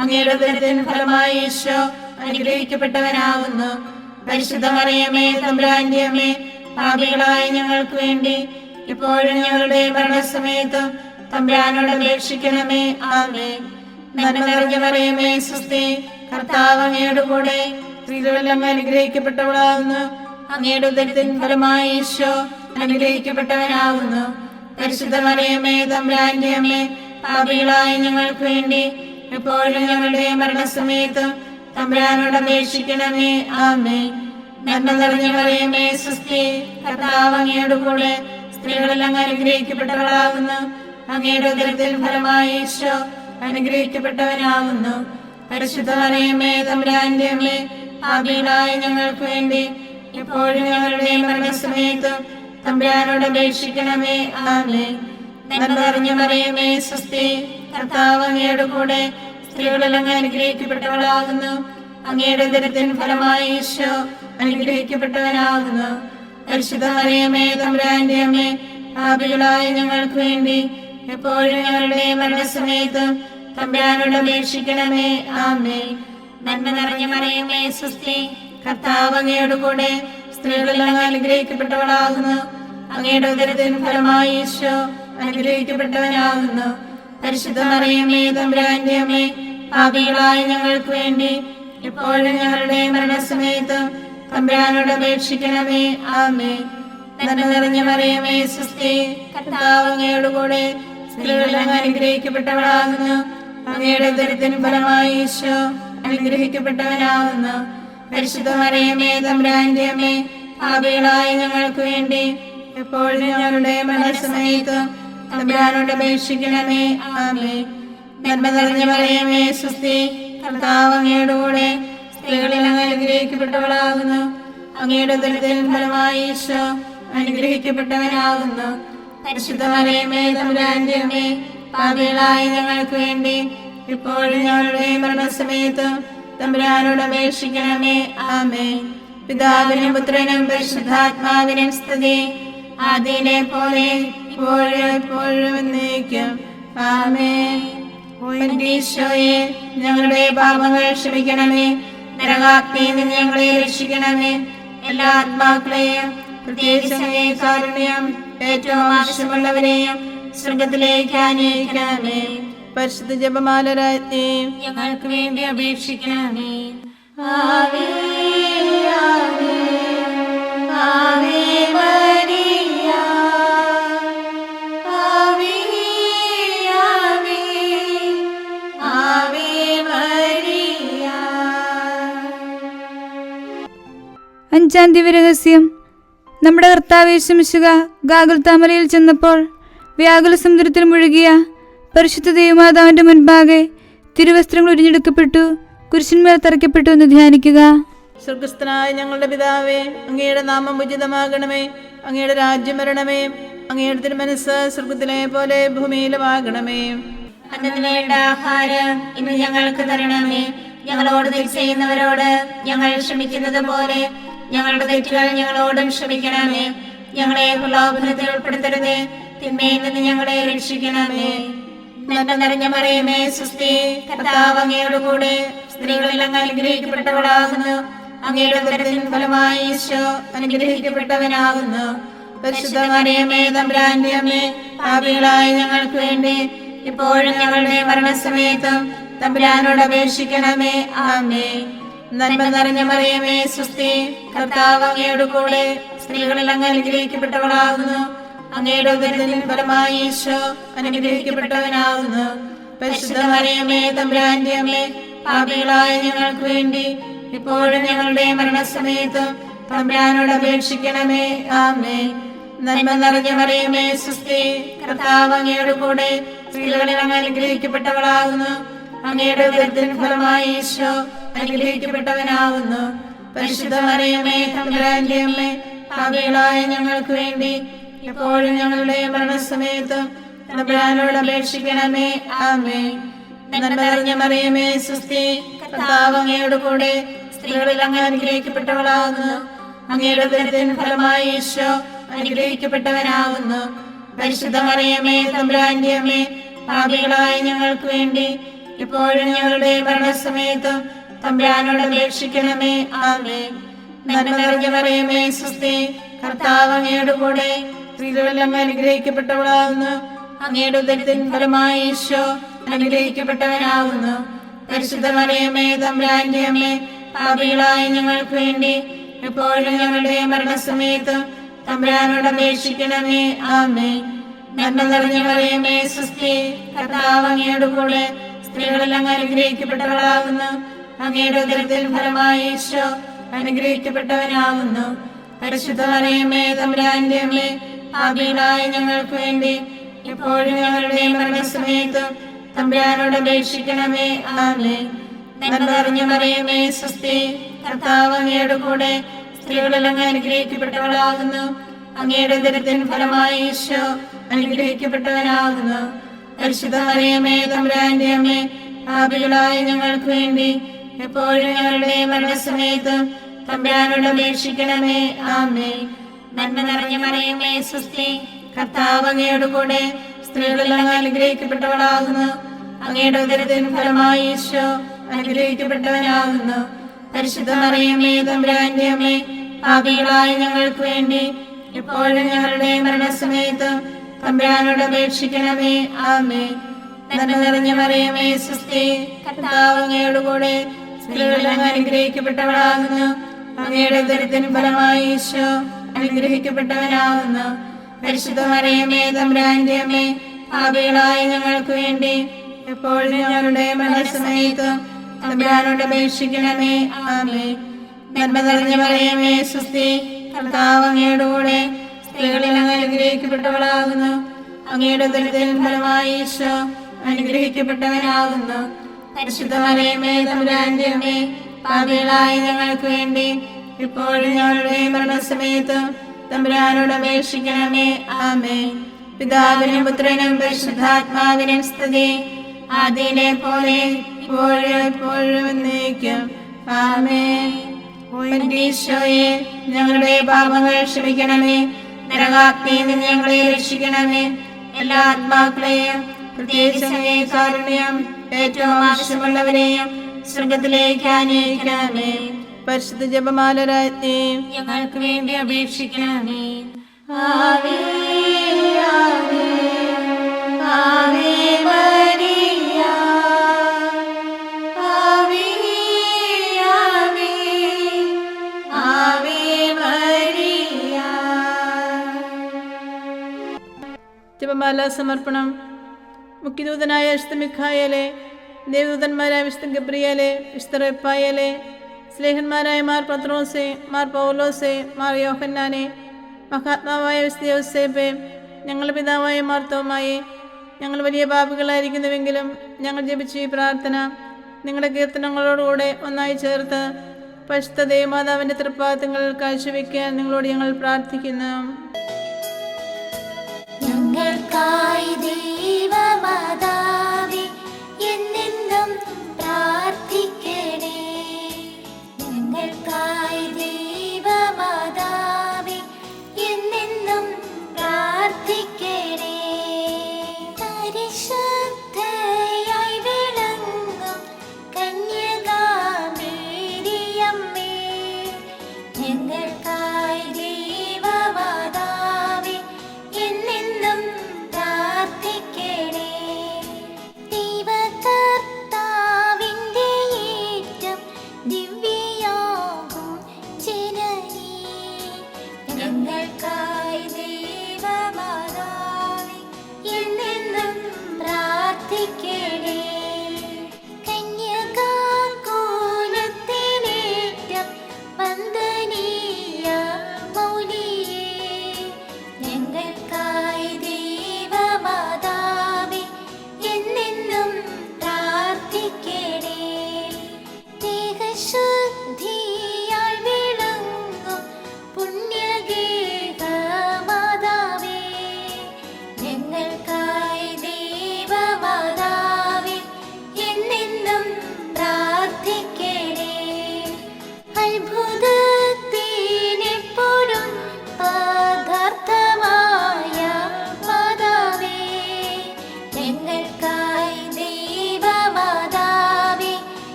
അങ്ങയുടെ ഉദരത്തിൻ ഫലമായി ഈശോ അനുഗ്രഹിക്കപ്പെട്ടവനാകുന്നു. പരിശുദ്ധ മറിയമേ, തമ്പുരാന്റെ അമ്മേ, പാപികളായ ഞങ്ങൾക്ക് വേണ്ടി ഇപ്പോഴും ഞങ്ങളുടെ മരണസമയത്തും തമ്പുരാനോട് അപേക്ഷിക്കണമേ. ആമേൻ. നന്മ നിറഞ്ഞ മറിയമേ, സ്വസ്തി, കർത്താവ് അങ്ങയോട് കൂടെ സ്ത്രീകളിൽ അങ്ങ് അനുഗ്രഹിക്കപ്പെട്ടവളാകുന്നു. അങ്ങയുടെ ഉദരത്തിൻ ഫലമായി ഈശോ അനുഗ്രഹിക്കപ്പെട്ടവനാകുന്നു. പരിശുദ്ധ മറിയമേ, തമ്പുരാന്റെ അമ്മേ, പാപികളായ ഞങ്ങൾക്ക് വേണ്ടി ഇപ്പോഴും ഞങ്ങളുടെ മരണസമയത്തും തമ്പുരാനോട് അപേക്ഷിക്കണമേ. ആമേൻ. നന്മ നിറഞ്ഞ മറിയമേ, സ്വസ്തി, കർത്താവ് അങ്ങയോട് കൂടെ സ്ത്രീകളിൽ അങ്ങ് അനുഗ്രഹിക്കപ്പെട്ടവളാകുന്നു. അങ്ങയുടെ ഉദരത്തിൻ ഫലമായി ഈശോ അനുഗ്രഹിക്കപ്പെട്ടവനാകുന്നു. പരിശുദ്ധ മറിയമേ, തമ്പുരാന്റെ അമ്മേ, പാപികളായ ഞങ്ങൾക്ക് വേണ്ടി ഇപ്പോഴും ഞങ്ങളുടെ മരണസമയത്തും തമ്പുരാനോട് അപേക്ഷിക്കണമേ. ആമേൻ. നന്മ നിറഞ്ഞ മറിയമേ, സ്വസ്തി, കർത്താവ് അങ്ങയോട് കൂടെ സ്ത്രീകളിൽ അങ്ങ് അനുഗ്രഹിക്കപ്പെട്ടവളാകുന്നു. അങ്ങയുടെ ഉദരത്തിൻ ഫലമായി ഈശോ അനുഗ്രഹിക്കപ്പെട്ടവനാകുന്നു. പരിശുദ്ധ മറിയമേ, തമ്പുരാന്റെ അമ്മേ, പാപികളായ ഞങ്ങൾക്ക് വേണ്ടി എപ്പോഴും ഞങ്ങളുടെ മരണസമയത്തും തമ്പുരാനോട് അപേക്ഷിക്കണമേ. ആമേൻ. നന്മ നിറഞ്ഞ മറിയമേ, സ്വസ്തി, കർത്താവ് അങ്ങയോട് കൂടെ സ്ത്രീകളിൽ അങ്ങ് അനുഗ്രഹിക്കപ്പെട്ടവളാകുന്നു. അങ്ങയുടെ ഉദരത്തിൻ ഫലമായി ഈശോ അനുഗ്രഹിക്കപ്പെട്ടവനാകുന്നു. പരിശുദ്ധ മറിയമേ, തമ്പുരാന്റെ അമ്മേ, പാപികളായ ഞങ്ങൾക്ക് വേണ്ടി എപ്പോഴും ഞങ്ങളുടെ മരണസമയത്തും തമ്പുരാനോട് അപേക്ഷിക്കണമേ. ആമേൻ. നന്മ നിറഞ്ഞ മറിയമേ, സ്വസ്തി, കർത്താവ് അങ്ങയോട് കൂടെ സ്ത്രീകളിൽ അങ്ങ് അനുഗ്രഹിക്കപ്പെട്ടവളാകുന്നു. അങ്ങയുടെ ഉദരത്തിൻ ഫലമായി ഈശോ അനുഗ്രഹിക്കപ്പെട്ടവനാകുന്നു. പരിശുദ്ധ മറിയമേ, തമ്പുരാന്റെ അമ്മേ, പാപികളായ ഞങ്ങൾക്ക് വേണ്ടി എപ്പോഴും ഞങ്ങളുടെ മരണസമയത്തും തമ്പുരാനോട് അപേക്ഷിക്കണമേ. ആമേൻ. നന്മ നിറഞ്ഞ മറിയമേ, സ്വസ്തി, കർത്താവ് അങ്ങയോട് കൂടെ സ്ത്രീകളിൽ അങ്ങ് അനുഗ്രഹിക്കപ്പെട്ടവളാകുന്നു. അങ്ങയുടെ ഉദരത്തിൻ ഫലമായി ഈശോ അനുഗ്രഹിക്കപ്പെട്ടവനാകുന്നു. പരിശുദ്ധ മറിയമേ, തമ്പുരാന്റെ അമ്മേ, പാപികളായ ഞങ്ങൾക്ക് വേണ്ടി ഇപ്പോഴും ഞങ്ങളുടെ മരണസമയത്തും തമ്പുരാനോട് അപേക്ഷിക്കണമേ. ആമേൻ. പിതാവിനും പുത്രനും പരിശുദ്ധാത്മാവിനും സ്തുതി. ആദിയിലെ പോലെ ഇപ്പോഴും എപ്പോഴും എന്നേക്കും. ആമേൻ. ഈശോയെ ഞങ്ങളുടെ പാപങ്ങൾ ക്ഷമിക്കണമേ. നരകാഗ്നിയിൽ നിന്ന് ഞങ്ങളെ രക്ഷിക്കണമേ. എല്ലാ ആത്മാക്കളെയും പ്രത്യേകിച്ച് അങ്ങേ കാരുണ്യം ഏറ്റവും ആവശ്യമുള്ളവരെയും സ്വർഗത്തിലേക്ക് ആനയിക്കണമേ. പരിശുദ്ധ ജപമാല രാജ്ഞി ഞങ്ങൾക്ക് വേണ്ടി അപേക്ഷിക്കണമേ. ആവേ ആവേ ആവേ മരിയ. ആവേ ആവേ ആവേ മരിയ. അഞ്ചാം ദിവ്യരഹസ്യം. നമ്മുടെ കർത്താവ് യേശു മിശിഹ ഗാഗുൽത്താമലയിൽ ചെന്നപ്പോൾ വ്യാകുല സമുദ്രത്തിൽ മുഴുകിയ പരിശുദ്ധ ദൈവമാതാവിന്റെ മുൻപാകെ തിരുവസ്ത്രങ്ങൾ ഉരിഞ്ഞെടുക്കപ്പെട്ടു, കുരിശിന്മേൽ തറയ്ക്കപ്പെട്ടു എന്ന് ധ്യാനിക്കുക. സ്വർഗസ്ഥനായ ഞങ്ങളുടെ പിതാവേ, അങ്ങയുടെ നാമം ഉചിതമാകണമേ. അങ്ങയുടെ രാജ്യം വരണമേ. അങ്ങയുടെ തിരുമനസ്സ് സ്വർഗത്തിലെ പോലെ ഭൂമിയിലുമാകണമേ. അന്നു വേണ്ട ആഹാരം ഇന്ന് ഞങ്ങൾക്ക് തരണമേ. ഞങ്ങളോട് തെറ്റ് ചെയ്യുന്നവരോട് ഞങ്ങൾ ക്ഷമിക്കുന്നത് പോലെ ഞങ്ങളുടെ തെറ്റുകൾ ഞങ്ങളോടും ക്ഷമിക്കണമേ. ഞങ്ങളെ പ്രലോഭനത്തിൽ ഉൾപ്പെടുത്തരുതേ, തിന്മയിൽ നിന്ന് ഞങ്ങളെ രക്ഷിക്കണമേ. നന്മ നിറഞ്ഞ മറിയമേ, സ്വസ്തി, കർത്താവ് അങ്ങയോട് കൂടെ സ്ത്രീകളിൽ അങ്ങ് അനുഗ്രഹിക്കപ്പെട്ടവളാകുന്നു. അങ്ങയുടെ ഉദരത്തിൻ ഫലമായി ഈശോ അനുഗ്രഹിക്കപ്പെട്ടവനാകുന്നു. പരിശുദ്ധ മറിയമേ, തമ്പുരാന്റെ അമ്മേ, പാപികളായ ഞങ്ങൾക്ക് വേണ്ടി ഇപ്പോഴും ഞങ്ങളുടെ മരണസമയത്തും തമ്പുരാനോട് അപേക്ഷിക്കണമേ. ആമേൻ. നന്മ നിറഞ്ഞ മറിയമേ, സ്വസ്തി, കർത്താവ് അങ്ങയോട് കൂടെ സ്ത്രീകളിൽ അങ്ങ് അനുഗ്രഹിക്കപ്പെട്ടവളാകുന്നു. അങ്ങയുടെ ഉദരത്തിൻ ഫലമായി ഈശോ അനുഗ്രഹിക്കപ്പെട്ടവനാകുന്നു. പരിശുദ്ധ മറിയമേ, തമ്പുരാന്റെ അമ്മേ, പാപികളായ ഞങ്ങൾക്ക് വേണ്ടി ഇപ്പോഴും ഞങ്ങളുടെ മരണസമയത്തും തമ്പുരാനോട് അപേക്ഷിക്കണമേ. ആമേൻ. നന്മ നിറഞ്ഞ മറിയമേ, സ്വസ്തി, കർത്താവ് അങ്ങയോട് കൂടെ സ്ത്രീകളിൽ അങ്ങ് അനുഗ്രഹിക്കപ്പെട്ടവളാകുന്നു. അങ്ങയുടെ ഉദരത്തിൻ ഫലമായി ഈശോ അനുഗ്രഹിക്കപ്പെട്ടവനാകുന്നു. പരിശുദ്ധ മറിയമേ, തമ്പുരാന്റെ അമ്മേ, പാപികളായ ഞങ്ങൾക്ക് വേണ്ടി ഇപ്പോഴും ഞങ്ങളുടെ മരണസമയത്തും തമ്പുരാനോട് അപേക്ഷിക്കണമേ. ആമേൻ. നന്മ നിറഞ്ഞ മറിയമേ, സ്വസ്തി, കർത്താവ് അങ്ങയോട് കൂടെ സ്ത്രീകളിൽ അങ്ങ് അനുഗ്രഹിക്കപ്പെട്ടവളാകുന്നു. അങ്ങയുടെ ഉദരത്തിൻ ഫലമായി ഈശോ അനുഗ്രഹിക്കപ്പെട്ടവനാകുന്നു. പരിശുദ്ധ മറിയമേ, തമ്പുരാന്റെ അമ്മേ, പാപികളായ ഞങ്ങൾക്ക് വേണ്ടി ഇപ്പോഴും ഞങ്ങളുടെ മരണസമയത്തും തമ്പുരാനോട് അപേക്ഷിക്കണമേ. ആമേൻ. നന്മ നിറഞ്ഞ മറിയമേ, സ്വസ്തി, കർത്താവ് അങ്ങയോട് കൂടെ സ്ത്രീകളിൽ അങ്ങ് അനുഗ്രഹിക്കപ്പെട്ടവളാകുന്നു. അങ്ങയുടെ ഉദരത്തിൻ ഫലമായി ഈശോ അനുഗ്രഹിക്കപ്പെട്ടവനാകുന്നു. പരിശുദ്ധ മറിയമേ, തമ്പുരാന്റെ അമ്മേ, പാപികളായ ഞങ്ങൾക്ക് വേണ്ടി ഇപ്പോഴും ഞങ്ങളുടെ മരണസമയത്തും തമ്പുരാനോട് അപേക്ഷിക്കണമേ. ആമേൻ. നന്മ നിറഞ്ഞ മറിയമേ, സ്വസ്തി, കർത്താവ് അങ്ങയോട് കൂടെ സ്ത്രീകളിൽ അങ്ങ് അനുഗ്രഹിക്കപ്പെട്ടവളാകുന്നു. അങ്ങയുടെ ഉദരത്തിൻ ഫലമായി ഈശോ അനുഗ്രഹിക്കപ്പെട്ടവനാകുന്നു. പരിശുദ്ധ മറിയമേ, തമ്പുരാന്റെ അമ്മേ, പാപികളായ ഞങ്ങൾക്ക് വേണ്ടി ഇപ്പോഴും ഞങ്ങളുടെ മരണസമയത്തും തമ്പുരാനോട് അപേക്ഷിക്കണമേ. ആമേൻ. നന്മ നിറഞ്ഞ മറിയമേ, സ്വസ്തി, കർത്താവ് അങ്ങയോട് കൂടെ സ്ത്രീകളിൽ അങ്ങ് അനുഗ്രഹിക്കപ്പെട്ടവളാകുന്നു. അങ്ങയുടെ ഉദരത്തിൻ ഫലമായി ഈശോ അനുഗ്രഹിക്കപ്പെട്ടവനാകുന്നു. പരിശുദ്ധ മറിയമേ, തമ്പുരാന്റെ അമ്മേ, പാപികളായ ഞങ്ങൾക്ക് വേണ്ടി എപ്പോഴും ഞങ്ങളുടെ മരണസമയത്തും തമ്പുരാനോട് അപേക്ഷിക്കണമേ. ആമേൻ. നന്മ നിറഞ്ഞ മറിയമേ, സ്വസ്തി, കർത്താവ് അങ്ങയോട് കൂടെ സ്ത്രീകളിൽ അങ്ങ് അനുഗ്രഹിക്കപ്പെട്ടവളാകുന്നു. അങ്ങയുടെ ഉദരത്തിൻ ഫലമായി ഈശോ അനുഗ്രഹിക്കപ്പെട്ടവനാകുന്നു. പരിശുദ്ധ മറിയമേ, തമ്പുരാന്റെ അമ്മേ, പാപികളായ ഞങ്ങൾക്ക് വേണ്ടി എപ്പോഴും ഞങ്ങളുടെ മരണസമയത്തും തമ്പുരാനോട് അപേക്ഷിക്കണമേ. ആമേൻ. നന്മ നിറഞ്ഞ മറിയമേ, സ്വസ്തി, കർത്താവ് അങ്ങയോട് കൂടെ സ്ത്രീകളിൽ അങ്ങ് അനുഗ്രഹിക്കപ്പെട്ടവളാകുന്നു. അങ്ങയുടെ ഉദരത്തിൻ ഫലമായി ഈശോ അനുഗ്രഹിക്കപ്പെട്ടവനാകുന്നു. പരിശുദ്ധ മറിയമേ, തമ്പുരാന്റെ അമ്മേ, പാപികളായ ഞങ്ങൾക്ക് വേണ്ടി എപ്പോഴും ഞങ്ങളുടെ മരണസമയത്തും തമ്പുരാനോട് അപേക്ഷിക്കണമേ. ആമേൻ. നന്മ നിറഞ്ഞ മറിയമേ, സ്വസ്തി, കർത്താവ് അങ്ങയോട് കൂടെ സ്ത്രീകളിൽ അങ്ങ് അനുഗ്രഹിക്കപ്പെട്ടവളാകുന്നു. അങ്ങയുടെ ഉദരത്തിൻ ഫലമായി ഈശോ അനുഗ്രഹിക്കപ്പെട്ടവനാകുന്നു. പരിശുദ്ധ മറിയമേ, തമ്പുരാന്റെ അമ്മേ, പാപികളായ ഞങ്ങൾക്ക് വേണ്ടി ഇപ്പോഴും ഞങ്ങളുടെ മരണസമയത്തും തമ്പുരാനോട് അപേക്ഷിക്കണമേ. ആമേൻ. പിതാവിനും പുത്രനും പരിശുദ്ധാത്മാവിനും സ്തുതി, ആദിയിലെ പോലെ ഇപ്പോഴും എപ്പോഴും എന്നേക്കും. ആമേൻ. ഈശോയെ ഞങ്ങളുടെ പാപങ്ങൾ ക്ഷമിക്കണമേ. നരകാഗ്നിയിൽ നിന്ന് ഞങ്ങളെ രക്ഷിക്കണമേ. എല്ലാ ആത്മാക്കളെയും പ്രത്യേകിച്ച് അങ്ങേ കാരുണ്യം ഏറ്റവും ആവശ്യമുള്ളവരെയും സ്വർഗത്തിലേക്ക് ആനയിക്കണമേ. പരിശുദ്ധ ജപമാല രാജ്ഞി ഞങ്ങൾക്ക് വേണ്ടി അപേക്ഷിക്കണമേ. ആവേ ആവേ ആവേ മരിയ ആവേ ആവേ ആവേ മരിയ. ജപമാല സമർപ്പണം. മുഖ്യദൂതനായ വിശുദ്ധ മിഖായേലെ, ദേവദൂതന്മാരായ വിശുദ്ധ ഗബ്രിയേലെ, വിശുദ്ധ റഫായേലെ, സ്ലേഹന്മാരായ മാർ പത്രോസെ, മാർ പൗലോസെ, മാർ യോഹന്നാനെ, മഹാത്മാവായ വിശുദ്ധ യോസേപ്പെ, ഞങ്ങളുടെ പിതാവായ മാർ തോമായെ, ഞങ്ങൾ വലിയ പാപികളായിരിക്കുന്നുവെങ്കിലും ഞങ്ങൾ ജപിച്ച ഈ പ്രാർത്ഥന നിങ്ങളുടെ കീർത്തനങ്ങളോടുകൂടെ ഒന്നായി ചേർത്ത് പരിശുദ്ധ ദേവമാതാവിൻ്റെ തൃപ്പാദങ്ങളിൽ കാഴ്ചവെക്കാൻ നിങ്ങളോട് ഞങ്ങൾ പ്രാർത്ഥിക്കുന്നു. ഞങ്ങൾക്കായി ദൈവമാതാവേ എന്നെന്നും പ്രാർത്ഥിക്കണേ. ഞങ്ങൾക്കായി ദൈവമാതാവേ എന്നെന്നും പ്രാർത്ഥിക്കണേ. പരിശുദ്ധയായി വിളങ്ങും കന്യകാമേരിയമ്മേ, ഞങ്ങൾക്കായി ദൈവമാതാവേ എന്നെന്നും പ്രാർത്ഥിക്കണേ.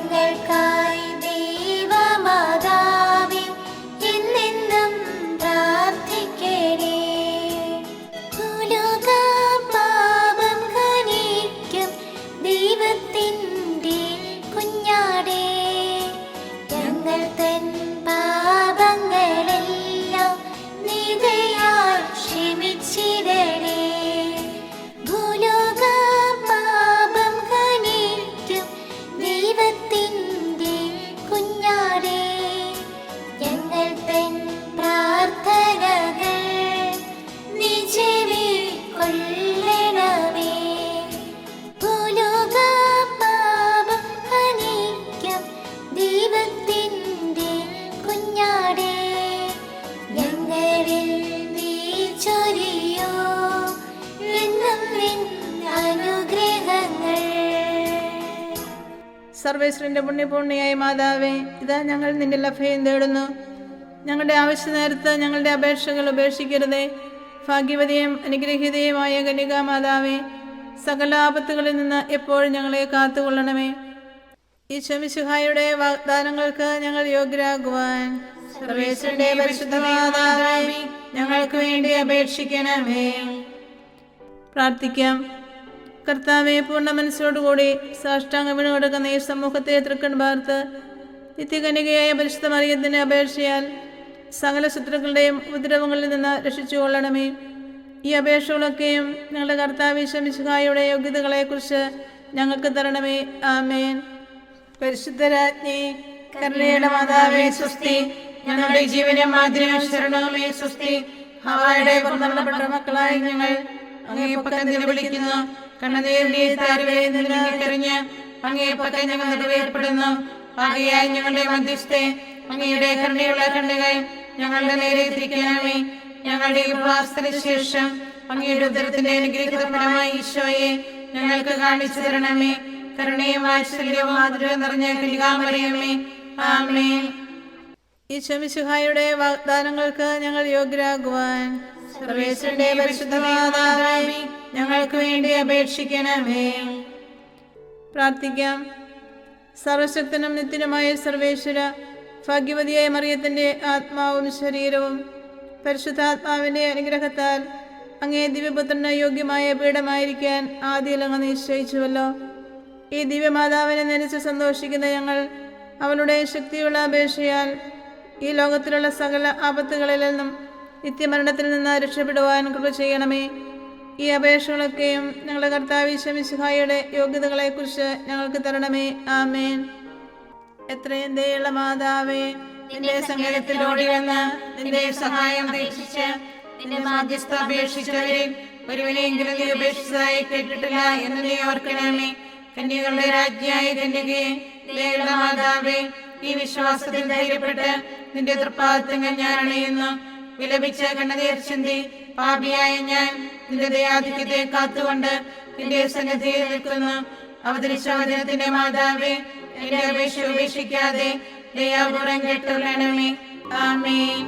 ഞങ്ങൾക്കായി ദൈവമാതാവേ എന്നെന്നും പ്രാർത്ഥിക്കണേ. ഭൂലോക പാപം ഹനിക്കും ദൈവത്തിൻ്റെ കുഞ്ഞാടേ, ഞങ്ങൾ തൻ പാപങ്ങളെല്ലാം നിദയാൽ ക്ഷമിച്ചിടണേ. ഭൂലോക പാപം ഹനിക്കും ദൈവത്തിൻ്റെ കുഞ്ഞാടേ, ഞങ്ങൾ തൻ പ്രാർത്ഥനകൾ നീ ചെവിക്കൊള്ളണമേ. ഭൂലോക പാപം ഹനിക്കും ദൈവത്തിൻ്റെ കുഞ്ഞാടേ, ഞങ്ങളിൽ നീ ചൊരിയോ എന്നും നിൻ അനുഗ്രഹങ്ങൾ. സർവേശ്വരന്റെ പുണ്യപൂർണിയായ മാതാവേ, ഇതാ ഞങ്ങൾ നിന്റെ അഭയം തേടുന്നു. ഞങ്ങളുടെ ആവശ്യ നേരത്ത് ഞങ്ങളുടെ അപേക്ഷകൾ ഉപേക്ഷിക്കരുതേ. ഭാഗ്യവതിയും അനുഗ്രഹീതയുമായ കന്യകാ മാതാവേ, സകല ആപത്തുകളിൽ നിന്ന് എപ്പോഴും ഞങ്ങളെ കാത്തുകൊള്ളണമേ. ഈശോ മിശിഹായുടെ വാഗ്ദാനങ്ങൾക്ക് ഞങ്ങൾ യോഗ്യരാകുവാൻ സർവേശ്വരന്റെ പരിശുദ്ധ മാതാവേ, ഞങ്ങൾക്ക് വേണ്ടി അപേക്ഷിക്കണമേ. പ്രാർത്ഥിക്കാം. കർത്താവെ, പൂർണ്ണ മനസ്സോടുകൂടി സാഷ്ടാംഗം വീണുകൊടുക്കുന്ന ഈ സമൂഹത്തെ തൃക്കൺ പാർത്ത് നിത്യകന്യകയായ പരിശുദ്ധ മറിയത്തിന്റെ അപേക്ഷയാൽ സകല ശത്രുക്കളുടെയും ഉപദ്രവങ്ങളിൽ നിന്ന് രക്ഷിച്ചുകൊള്ളണമേ. ഈ അപേക്ഷകളൊക്കെയും ഞങ്ങളുടെ കർത്താവ് ഈശോ മിശിഹായുടെ യോഗ്യതകളെക്കുറിച്ച് ഞങ്ങൾക്ക് തരണമേ. ആമേൻ. പരിശുദ്ധരാജ്ഞി, കരുണയുടെ മാതാവേ സ്വസ്തി. ഞങ്ങളുടെ ജീവനും മാതിരിയും ശരണവുമേ സ്വസ്തി. ഹവ്വായുടെ പുറന്തള്ളപ്പെട്ട മക്കളായി ഞങ്ങൾ അങ്ങേ പക്കം നിലവിളിക്കുന്നു. കണ്ണുനീരിന്റെ താരുവേ നിലനിൽക്കറിഞ്ഞ് അങ്ങേ പക്കം ഞങ്ങൾ നിറവേർപ്പെടുന്നു. ആകയായി ഞങ്ങളുടെ മധ്യസ്ഥെ അങ്ങയുടെ കരുണയുള്ള കണ്ണുകൾ ഞങ്ങളുടെ നേരെ തിരിക്കണമേ. ഞങ്ങളുടെ ഉപവാസത്തിന് ശേഷം അങ്ങയുടെ ഉദരത്തിന്റെ അനുഗ്രഹിത ഫലമായ ഈശോയെ ഞങ്ങൾക്ക് കാണിച്ചു തരണമേ. കരുണയും വാത്സല്യവും മാധുര്യവും നിറഞ്ഞ കന്യകാമറിയമേ, ആമേൻ. ഈശോ മിശിഹായുടെ വാഗ്ദാനങ്ങൾക്ക് ഞങ്ങൾ യോഗ്യരാകുവാൻ സർവേശ്വരന്റെ പരിശുദ്ധ മാതാവേ, ഞങ്ങൾക്ക് വേണ്ടി അപേക്ഷിക്കണമേ. പ്രാർത്ഥിക്കാം. സർവശക്തനും നിത്യനുമായ സർവേശ്വര, ഭാഗ്യവതിയായ മറിയത്തിന്റെ ആത്മാവും ശരീരവും പരിശുദ്ധാത്മാവിന്റെ അനുഗ്രഹത്താൽ അങ്ങേ ദിവ്യപുത്രന് യോഗ്യമായ പീഠമായിരിക്കാൻ ആദ്യം അങ്ങ് നിശ്ചയിച്ചുവല്ലോ. ഈ ദിവ്യമാതാവിനെ നനച്ച് സന്തോഷിക്കുന്ന ഞങ്ങൾ അവളുടെ ശക്തിയുള്ള അപേക്ഷയാൽ ഈ ലോകത്തിലുള്ള സകല ആപത്തുകളിൽ നിന്നും നിത്യമരണത്തിൽ നിന്ന് രക്ഷപ്പെടുവാൻ കൃപ ചെയ്യണമേ. ഈ അപേക്ഷകളൊക്കെയും ഞങ്ങളുടെ കർത്താവ് ഈശോ മിശിഹായുടെ യോഗ്യതകളെക്കുറിച്ച് ഞങ്ങൾക്ക് തരണമേ. ആമേൻ. എത്രയും ദയുള്ള മാതാവേ, നിന്റെ സങ്കേതത്തിൽ ഓടി വന്ന് നിന്റെ സഹായം അപേക്ഷിച്ച് നിന്റെ മാധ്യസ്ഥ അപേക്ഷിച്ചവരിൽ ഒരുവനെയെങ്കിലും നീ ഉപേക്ഷിച്ചതായി കേട്ടിട്ടില്ല എന്ന് നീ ഓർക്കണമേ. കന്യകളുടെ രാജ്ഞിയായ കന്യകയെ, ദയുള്ള മാതാവേ, ഈ വിശ്വാസത്തിൽ ധൈര്യപ്പെട്ട് നിന്റെ തൃപ്പാദത്തങ്ങൾ ഞാൻ അണയുന്നു. വിലപിച്ച് കണ്ണുനീർ ചിന്തി പാപിയായ ഞാൻ നിന്റെ ദയാധിക്യത്തെ കാത്തുകൊണ്ട് നിന്റെ സന്നിധിയിൽ നിൽക്കുന്നു. അവതരിച്ച വചനത്തിന്റെ മാതാവേ, എന്റെ അപേക്ഷ ഉപേക്ഷിക്കാതെ ദയാപൂർവം കേട്ടുകൊള്ളണമേ. ആമേൻ.